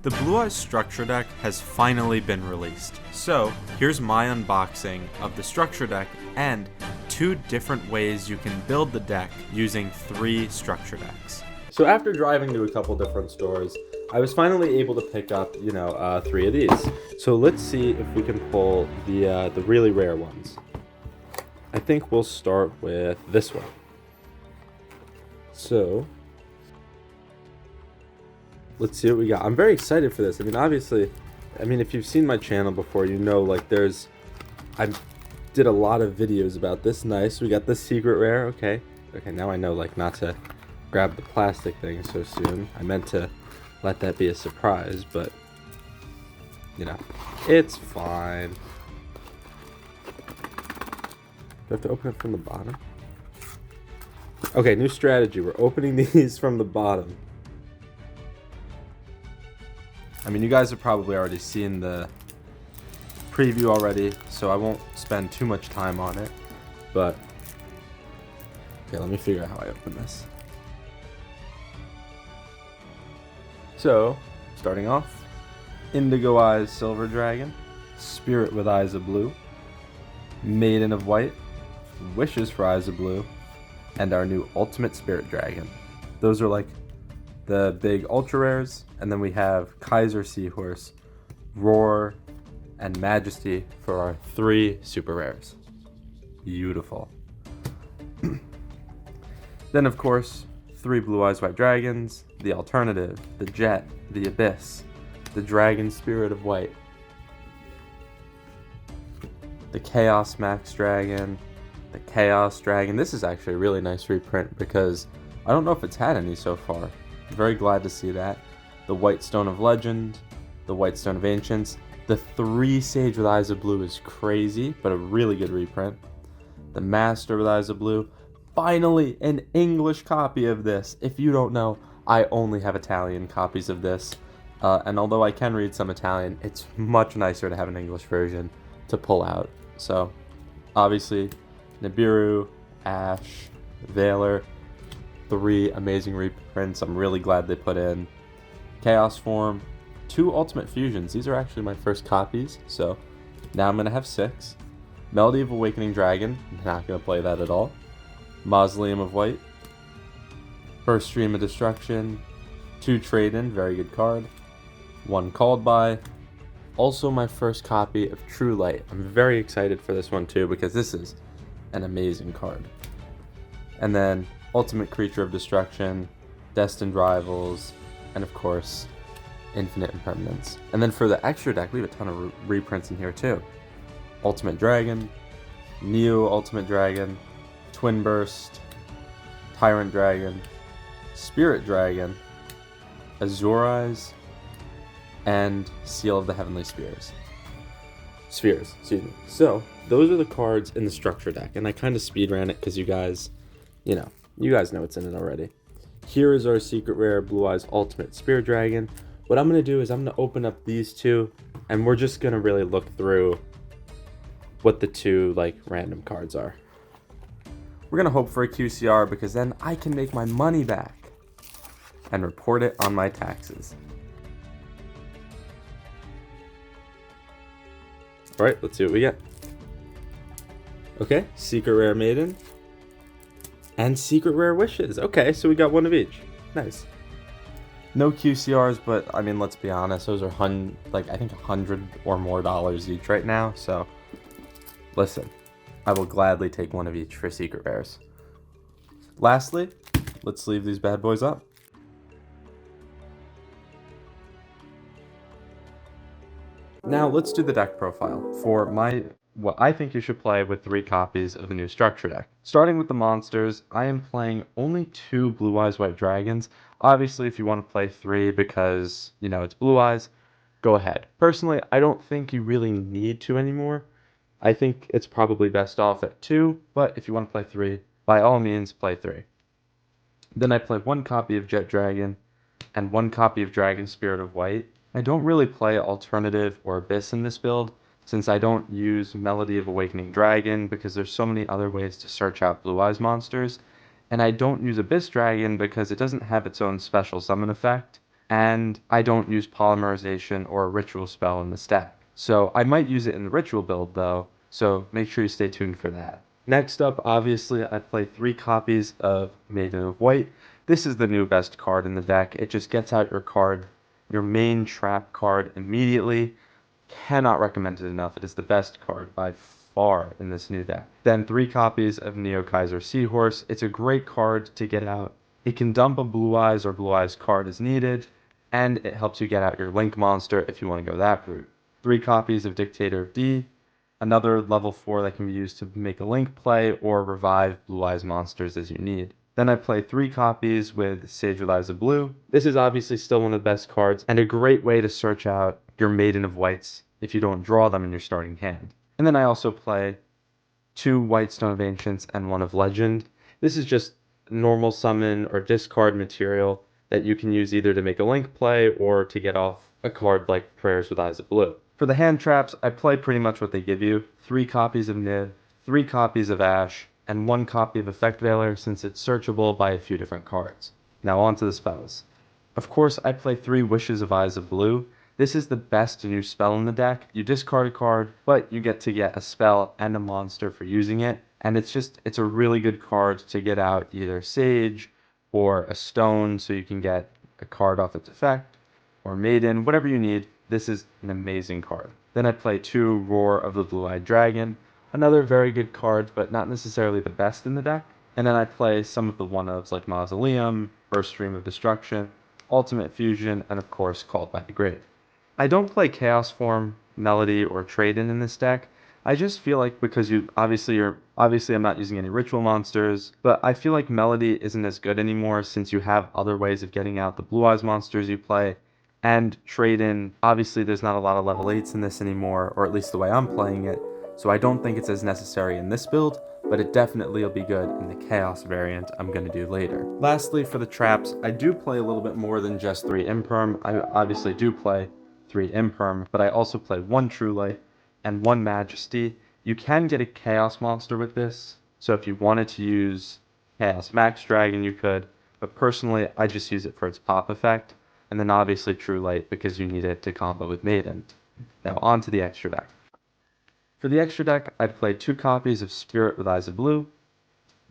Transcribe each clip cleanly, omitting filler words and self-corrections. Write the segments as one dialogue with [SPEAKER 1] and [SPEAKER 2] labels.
[SPEAKER 1] The Blue Eyes Structure Deck has finally been released. So, here's my unboxing of the Structure Deck and 2 different ways you can build the deck using 3 Structure Decks. So after driving to a couple different stores, I was finally able to pick up, 3 of these. So let's see if we can pull the really rare ones. I think we'll start with this one. So, let's see what we got. I'm very excited for this. Obviously, if you've seen my channel before, you know, I did a lot of videos about this. Nice. We got this secret rare. Okay, now I know, not to grab the plastic thing so soon. I meant to let that be a surprise, but, it's fine. Do I have to open it from the bottom? Okay, new strategy. We're opening these from the bottom. You guys have probably already seen the preview already, so I won't spend too much time on it. But, okay, let me figure out how I open this. So, starting off, Indigo Eyes Silver Dragon, Spirit with Eyes of Blue, Maiden of White, Wishes for Eyes of Blue, and our new Ultimate Spirit Dragon. Those are the big ultra rares, and then we have Kaiser Seahorse, Roar, and Majesty for our 3 super rares. Beautiful. Then of course, 3 Blue Eyes White Dragons, the Alternative, the Jet, the Abyss, the Dragon Spirit of White, the Chaos Max Dragon, the Chaos Dragon. This is actually a really nice reprint because I don't know if it's had any so far. Very glad to see that. The White Stone of Legend, the White Stone of Ancients. The 3 Sage with Eyes of Blue is crazy, but a really good reprint. The Master with Eyes of Blue. Finally, an English copy of this. If you don't know, I only have Italian copies of this. And although I can read some Italian, it's much nicer to have an English version to pull out. So, obviously, Nibiru, Ash, Valor. 3 amazing reprints I'm really glad they put in. Chaos Form, 2 Ultimate Fusions. These are actually my first copies, so now I'm going to have 6. Melody of Awakening Dragon, not going to play that at all. Mausoleum of White, First Stream of Destruction, 2 Trade-In, very good card. 1 Called By. Also my first copy of True Light. I'm very excited for this one too because this is an amazing card. And then Ultimate Creature of Destruction, Destined Rivals, and of course, Infinite Impermanence. And then for the extra deck, we have a ton of reprints in here too. Ultimate Dragon, Neo Ultimate Dragon, Twin Burst, Tyrant Dragon, Spirit Dragon, Azure Eyes, and Seal of the Heavenly Spheres. So, those are the cards in the structure deck, and I kind of speed ran it because you guys know what's in it already. Here is our secret rare Blue Eyes Ultimate Spirit Dragon. What I'm going to do is I'm going to open up these 2, and we're just going to really look through what the 2 random cards are. We're going to hope for a QCR because then I can make my money back and report it on my taxes. Alright, let's see what we get. Okay, Secret Rare Maiden. And Secret Rare Wishes. Okay, so we got 1 of each. Nice. No QCRs, but let's be honest, those are I think $100 or more each right now. So, listen, I will gladly take 1 of each for Secret Rares. Lastly, let's leave these bad boys up. Now let's do the deck profile for what I think you should play with 3 copies of the new structure deck. Starting with the monsters, I am playing only 2 Blue Eyes White Dragons. Obviously, if you want to play 3 because, it's Blue Eyes, go ahead. Personally, I don't think you really need to anymore. I think it's probably best off at 2, but if you want to play 3, by all means, play 3. Then I play 1 copy of Jet Dragon and 1 copy of Dragon Spirit of White. I don't really play Alternative or Abyss in this build, since I don't use Melody of Awakening Dragon because there's so many other ways to search out Blue Eyes monsters, and I don't use Abyss Dragon because it doesn't have its own special summon effect, and I don't use Polymerization or a Ritual spell in this deck. So I might use it in the Ritual build though, so make sure you stay tuned for that. Next up, obviously, I play 3 copies of Maiden of White. This is the new best card in the deck. It just gets out your main trap card immediately. Cannot recommend it enough. It is the best card by far in this new deck. Then 3 copies of Neo Kaiser Seahorse. It's a great card to get out. It can dump a Blue Eyes or Blue Eyes card as needed, and it helps you get out your Link monster if you want to go that route. 3 copies of Dictator of D, another level 4 that can be used to make a Link play or revive Blue Eyes monsters as you need. Then I play 3 copies with Sage with Eyes of Blue. This is obviously still one of the best cards, and a great way to search out your Maiden of Whites if you don't draw them in your starting hand. And then I also play 2 White Stone of Ancients and 1 of Legend. This is just normal summon or discard material that you can use either to make a Link play or to get off a card like Prayers with Eyes of Blue. For the hand traps, I play pretty much what they give you. 3 copies of Nib, 3 copies of Ash, and 1 copy of Effect Veiler since it's searchable by a few different cards. Now on to the spells. Of course, I play 3 Wishes of Eyes of Blue. This is the best new spell in the deck. You discard a card, but you get to get a spell and a monster for using it. And it's a really good card to get out either Sage or a Stone so you can get a card off its effect, or Maiden, whatever you need. This is an amazing card. Then I play 2 Roar of the Blue-Eyed Dragon. Another very good card, but not necessarily the best in the deck. And then I play some of the one-ofs like Mausoleum, Burst Stream of Destruction, Ultimate Fusion, and of course Called by the Grave. I don't play Chaos Form, Melody, or Trade-In in this deck. I just feel like because obviously I'm not using any ritual monsters, but I feel like Melody isn't as good anymore since you have other ways of getting out the Blue Eyes monsters you play. And Trade-In, obviously there's not a lot of level 8s in this anymore, or at least the way I'm playing it, so I don't think it's as necessary in this build, but it definitely will be good in the Chaos variant I'm going to do later. Lastly, for the traps, I do play a little bit more than just 3 Imperm. I obviously do play 3 Imperm, but I also play 1 True Light and 1 Majesty. You can get a Chaos monster with this, so if you wanted to use Chaos Max Dragon you could, but personally I just use it for its pop effect, and then obviously True Light because you need it to combo with Maiden. Now on to the extra deck. For the extra deck, I played 2 copies of Spirit with Eyes of Blue,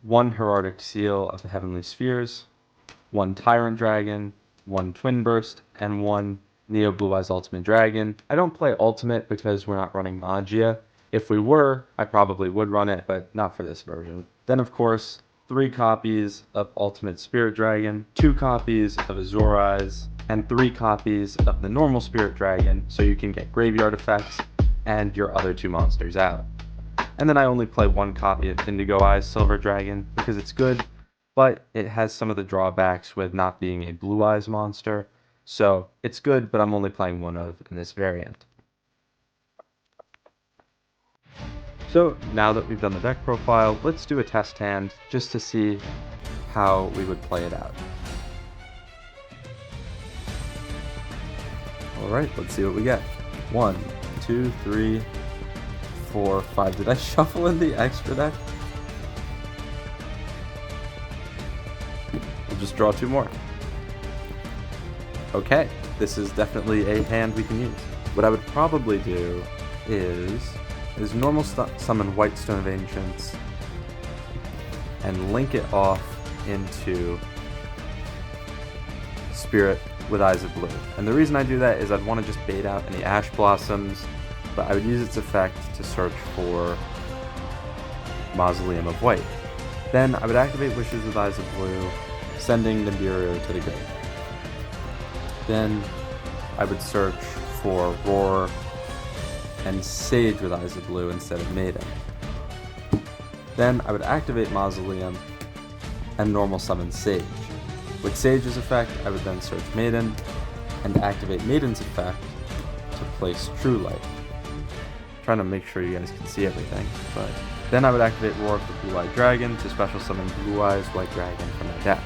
[SPEAKER 1] 1 Heraldic Seal of the Heavenly Spheres, 1 Tyrant Dragon, 1 Twin Burst, and 1 Neo Blue Eyes Ultimate Dragon. I don't play Ultimate because we're not running Magia. If we were, I probably would run it, but not for this version. Then of course, 3 copies of Ultimate Spirit Dragon, 2 copies of Azure Eyes, and 3 copies of the normal Spirit Dragon so you can get graveyard effects and your other 2 monsters out. And then I only play 1 copy of Indigo Eyes Silver Dragon because it's good, but it has some of the drawbacks with not being a Blue Eyes monster. So it's good, but I'm only playing 1 of in this variant. So now that we've done the deck profile, let's do a test hand just to see how we would play it out. Alright, let's see what we get. 1, 2, 3, 4, 5. Did I shuffle in the extra deck? We'll just draw 2 more. Okay, this is definitely a hand we can use. What I would probably do is normal summon White Stone of Ancients and link it off into Spirit with Eyes of Blue. And the reason I do that is I'd want to just bait out any Ash Blossoms, but I would use its effect to search for Mausoleum of White. Then I would activate Wishes with Eyes of Blue, sending Nibiru to the grave. Then I would search for Roar and Sage with Eyes of Blue instead of Maiden. Then I would activate Mausoleum and normal summon Sage. With Sage's effect, I would then search Maiden and activate Maiden's effect to place True Light. I'm trying to make sure you guys can see everything, but then I would activate Roar of the Blue-Eyed Dragon to special summon Blue Eyes White Dragon from my deck.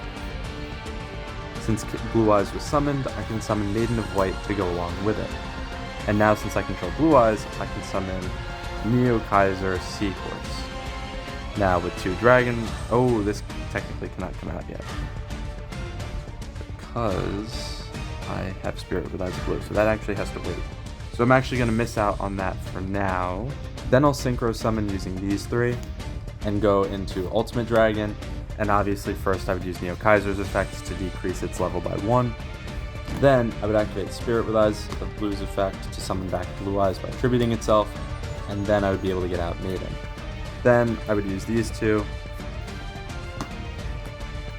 [SPEAKER 1] Since Blue Eyes was summoned, I can summon Maiden of White to go along with it. And now since I control Blue Eyes, I can summon Neo Kaiser Seahorse. Now with 2 dragons, oh, this technically cannot come out yet. Because I have Spirit with Eyes of Blue, so that actually has to wait. So I'm actually going to miss out on that for now. Then I'll Synchro Summon using these three, and go into Ultimate Dragon, and obviously first I would use Neo Kaiser's effect to decrease its level by 1. Then I would activate Spirit with Eyes of Blue's effect to summon back Blue Eyes by attributing itself, and then I would be able to get out Maiden. Then I would use these two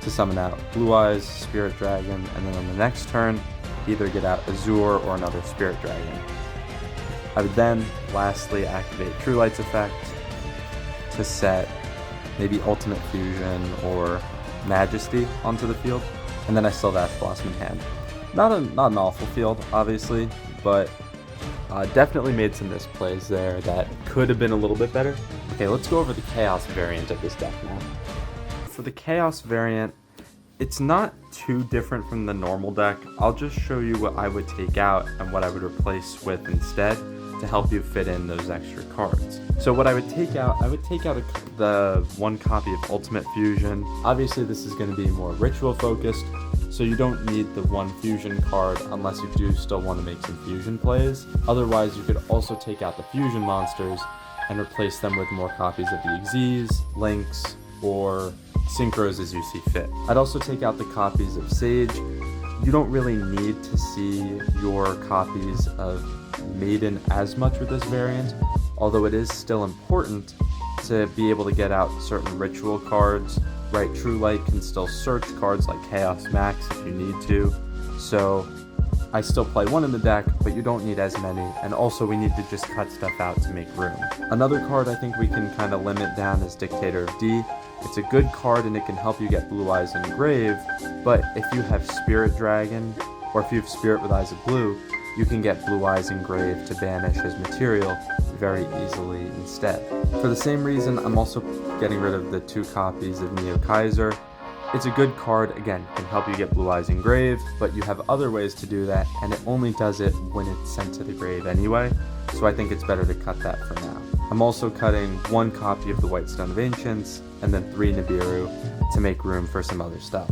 [SPEAKER 1] to summon out Blue Eyes, Spirit Dragon, and then on the next turn, either get out Azure or another Spirit Dragon. I would then lastly activate True Light's effect to set maybe Ultimate Fusion or Majesty onto the field, and then I still have Ash Blossom in hand. Not an awful field, obviously, but definitely made some misplays there that could have been a little bit better. Okay, let's go over the Chaos variant of this deck now. For the Chaos variant, it's not too different from the normal deck. I'll just show you what I would take out and what I would replace with instead to help you fit in those extra cards. So what I would take out the one copy of Ultimate Fusion. Obviously this is going to be more ritual focused, so you don't need the one fusion card unless you do still want to make some fusion plays. Otherwise you could also take out the fusion monsters and replace them with more copies of the Xyz, Lynx, or Synchros as you see fit. I'd also take out the copies of Sage. You don't really need to see your copies of Maiden as much with this variant, although it is still important to be able to get out certain ritual cards. Right, True Light can still search cards like Chaos Max if you need to, so I still play one in the deck, but you don't need as many, and also we need to just cut stuff out to make room. Another card I think we can kind of limit down is Dictator of D. It's a good card and it can help you get Blue Eyes Engraved, but if you have Spirit Dragon, or if you have Spirit with Eyes of Blue, you can get Blue Eyes Engraved to banish his material very easily instead. For the same reason, I'm also getting rid of the 2 copies of Neo Kaiser. It's a good card, again, can help you get Blue Eyes Engraved, but you have other ways to do that, and it only does it when it's sent to the grave anyway, so I think it's better to cut that for now. I'm also cutting 1 copy of the White Stone of Ancients, and then 3 Nibiru to make room for some other stuff.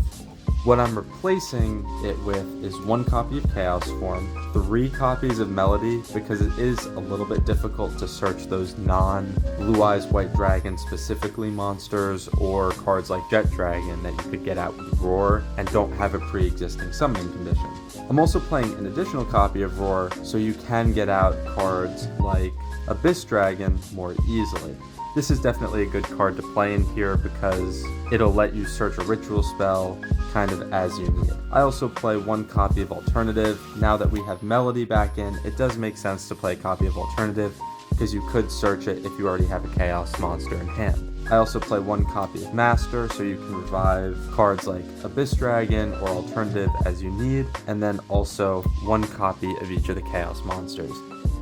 [SPEAKER 1] What I'm replacing it with is 1 copy of Chaos Form, 3 copies of Melody, because it is a little bit difficult to search those non-Blue Eyes White Dragon specifically monsters, or cards like Jet Dragon that you could get out with Roar and don't have a pre-existing summoning condition. I'm also playing an additional copy of Roar so you can get out cards like Abyss Dragon more easily. This is definitely a good card to play in here because it'll let you search a ritual spell kind of as you need. I also play 1 copy of Alternative. Now that we have Melody back in, it does make sense to play a copy of Alternative because you could search it if you already have a Chaos monster in hand. I also play 1 copy of Master so you can revive cards like Abyss Dragon or Alternative as you need, and then also 1 copy of each of the Chaos monsters.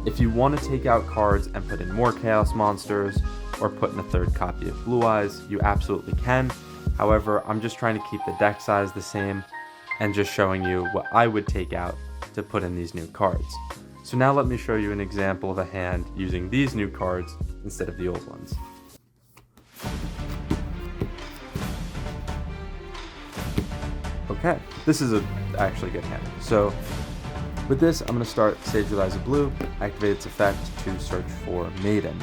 [SPEAKER 1] If you want to take out cards and put in more Chaos monsters, or put in a 3rd copy of Blue Eyes, you absolutely can. However, I'm just trying to keep the deck size the same and just showing you what I would take out to put in these new cards. So now let me show you an example of a hand using these new cards instead of the old ones. Okay, this is actually a good hand. So with this, I'm going to start Sage with Eyes of Blue, activate its effect to search for Maiden.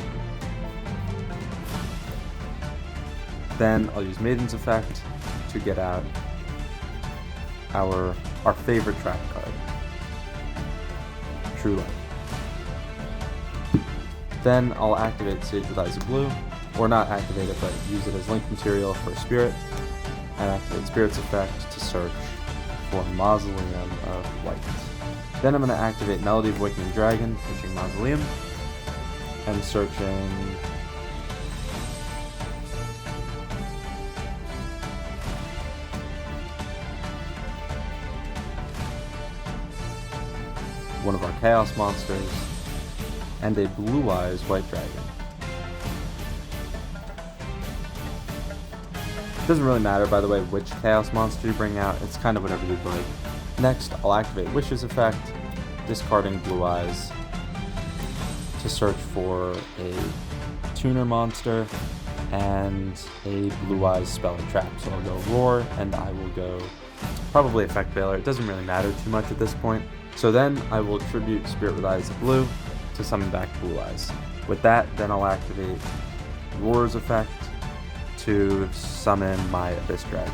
[SPEAKER 1] Then I'll use Maiden's effect to get out our favorite trap card, True Light. Then I'll activate Sage with Eyes of Blue, or not activate it, but use it as link material for Spirit, and activate Spirit's effect to search for Mausoleum of White. Then I'm going to activate Melody of Awakening Dragon, searching Mausoleum, and searching one of our Chaos monsters, and a Blue Eyes White Dragon. It doesn't really matter, by the way, which Chaos monster you bring out, it's kind of whatever you'd like. Next, I'll activate Wish's effect, discarding Blue Eyes to search for a Tuner monster and a Blue Eyes Spell and Trap. So I'll go Roar, and I will go probably Effect Veiler. It doesn't really matter too much at this point. So then I will tribute Spirit with Eyes of Blue to summon back Blue Eyes. With that, then I'll activate Roar's effect to summon my Abyss Dragon.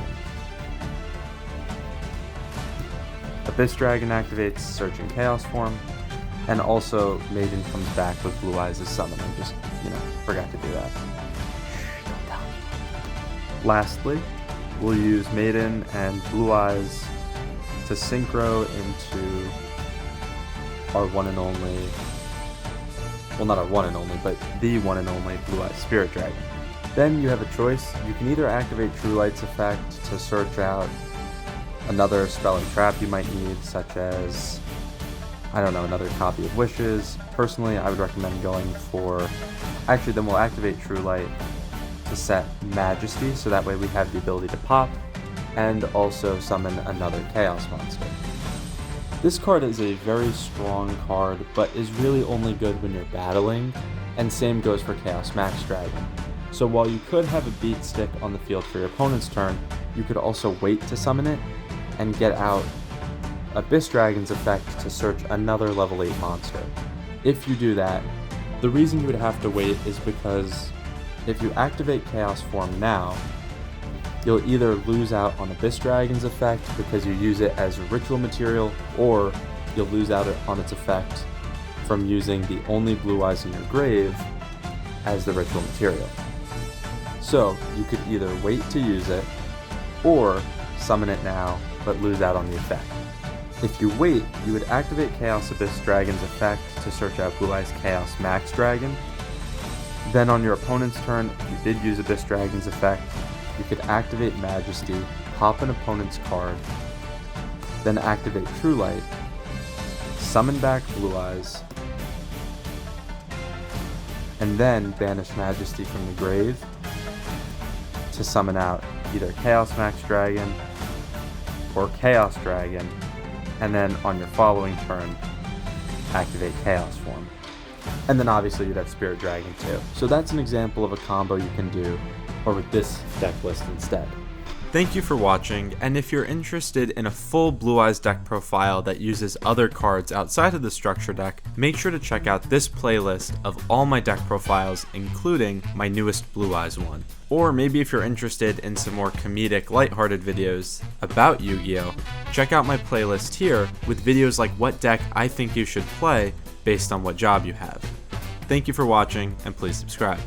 [SPEAKER 1] Abyss Dragon activates Searching Chaos form, and also Maiden comes back with Blue Eyes as summon. I just, forgot to do that. Lastly, we'll use Maiden and Blue Eyes to synchro into our one and only, well, not our one and only, but the one and only Blue Eyes Spirit Dragon. Then you have a choice. You can either activate True Light's effect to search out another spell and trap you might need, such as, another copy of Wishes. Personally, I would recommend going for, then we'll activate True Light to set Majesty, so that way we have the ability to pop, and also summon another Chaos monster. This card is a very strong card, but is really only good when you're battling, and same goes for Chaos Max Dragon. So while you could have a beat stick on the field for your opponent's turn, you could also wait to summon it, and get out Abyss Dragon's effect to search another level 8 monster. If you do that, the reason you would have to wait is because if you activate Chaos Form now, you'll either lose out on Abyss Dragon's effect because you use it as ritual material, or you'll lose out on its effect from using the only Blue Eyes in your grave as the ritual material. So you could either wait to use it, or summon it now, but lose out on the effect. If you wait, you would activate Chaos Abyss Dragon's effect to search out Blue Eyes Chaos Max Dragon. Then on your opponent's turn, if you did use Abyss Dragon's effect, you could activate Majesty, pop an opponent's card, then activate True Light, summon back Blue Eyes, and then banish Majesty from the grave to summon out either Chaos Max Dragon or Chaos Dragon, and then on your following turn, activate Chaos Form. And then obviously you'd have Spirit Dragon too. So that's an example of a combo you can do, or with this deck list instead. Thank you for watching, and if you're interested in a full Blue Eyes deck profile that uses other cards outside of the structure deck, make sure to check out this playlist of all my deck profiles, including my newest Blue Eyes one. Or maybe if you're interested in some more comedic, lighthearted videos about Yu-Gi-Oh!, check out my playlist here with videos like what deck I think you should play based on what job you have. Thank you for watching, and please subscribe.